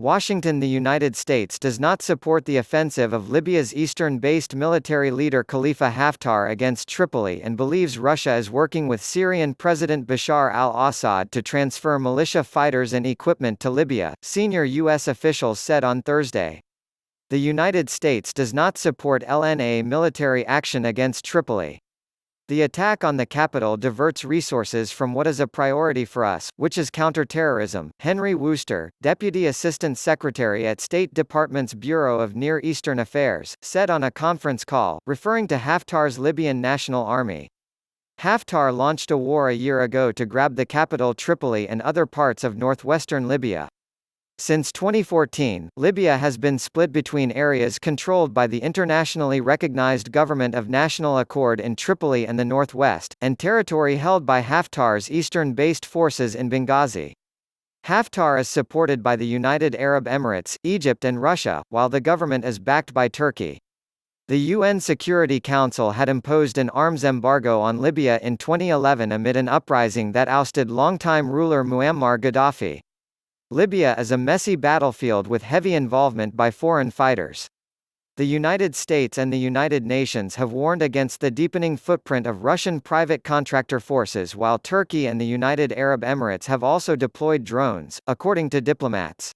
Washington. The United States does not support the offensive of Libya's eastern-based military leader Khalifa Haftar against Tripoli and believes Russia is working with Syrian President Bashar al-Assad to transfer militia fighters and equipment to Libya, senior U.S. officials said on Thursday. The United States does not support LNA military action against Tripoli. The attack on the capital diverts resources from what is a priority for us, which is counterterrorism, Henry Wooster, Deputy Assistant Secretary at State Department's Bureau of Near Eastern Affairs, said on a conference call, referring to Haftar's Libyan National Army. Haftar launched a war a year ago to grab the capital Tripoli and other parts of northwestern Libya. Since 2014, Libya has been split between areas controlled by the internationally recognized Government of National Accord in Tripoli and the northwest, and territory held by Haftar's eastern-based forces in Benghazi. Haftar is supported by the United Arab Emirates, Egypt and Russia, while the government is backed by Turkey. The UN Security Council had imposed an arms embargo on Libya in 2011 amid an uprising that ousted longtime ruler Muammar Gaddafi. Libya is a messy battlefield with heavy involvement by foreign fighters. The United States and the United Nations have warned against the deepening footprint of Russian private contractor forces, while Turkey and the United Arab Emirates have also deployed drones, according to diplomats.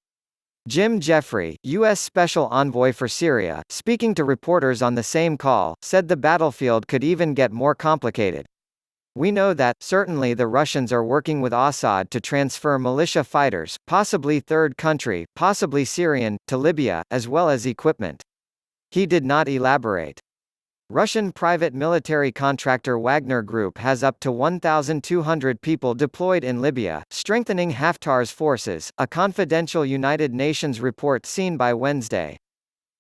Jim Jeffrey, U.S. Special Envoy for Syria, speaking to reporters on the same call, said the battlefield could even get more complicated. We know that, certainly the Russians are working with Assad to transfer militia fighters, possibly third country, possibly Syrian, to Libya, as well as equipment. He did not elaborate. Russian private military contractor Wagner Group has up to 1,200 people deployed in Libya, strengthening Haftar's forces, a confidential United Nations report seen by Wednesday.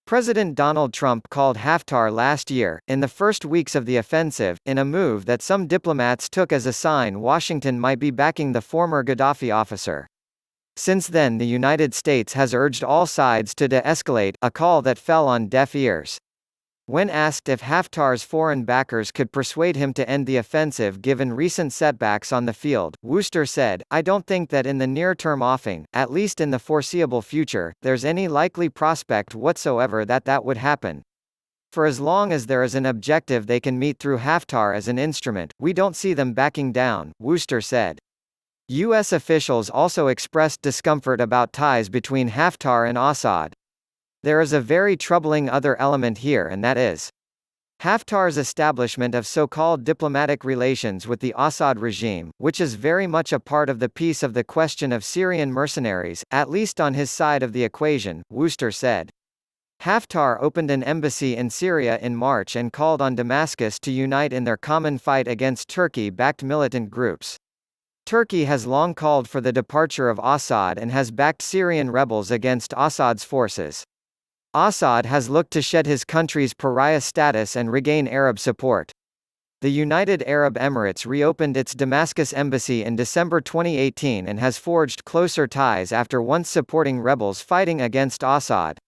President Donald Trump called Haftar last year, in the first weeks of the offensive, in a move that some diplomats took as a sign Washington might be backing the former Gaddafi officer. Since then, the United States has urged all sides to de-escalate, a call that fell on deaf ears. When asked if Haftar's foreign backers could persuade him to end the offensive given recent setbacks on the field, Wooster said, "I don't think that in the near-term offing, at least in the foreseeable future, there's any likely prospect whatsoever that would happen. For as long as there is an objective they can meet through Haftar as an instrument, we don't see them backing down," Wooster said. U.S. officials also expressed discomfort about ties between Haftar and Assad. There is a very troubling other element here, and that is Haftar's establishment of so-called diplomatic relations with the Assad regime, which is very much a part of the piece of the question of Syrian mercenaries, at least on his side of the equation, Wooster said. Haftar opened an embassy in Syria in March and called on Damascus to unite in their common fight against Turkey-backed militant groups. Turkey has long called for the departure of Assad and has backed Syrian rebels against Assad's forces. Assad has looked to shed his country's pariah status and regain Arab support. The United Arab Emirates reopened its Damascus embassy in December 2018 and has forged closer ties after once supporting rebels fighting against Assad.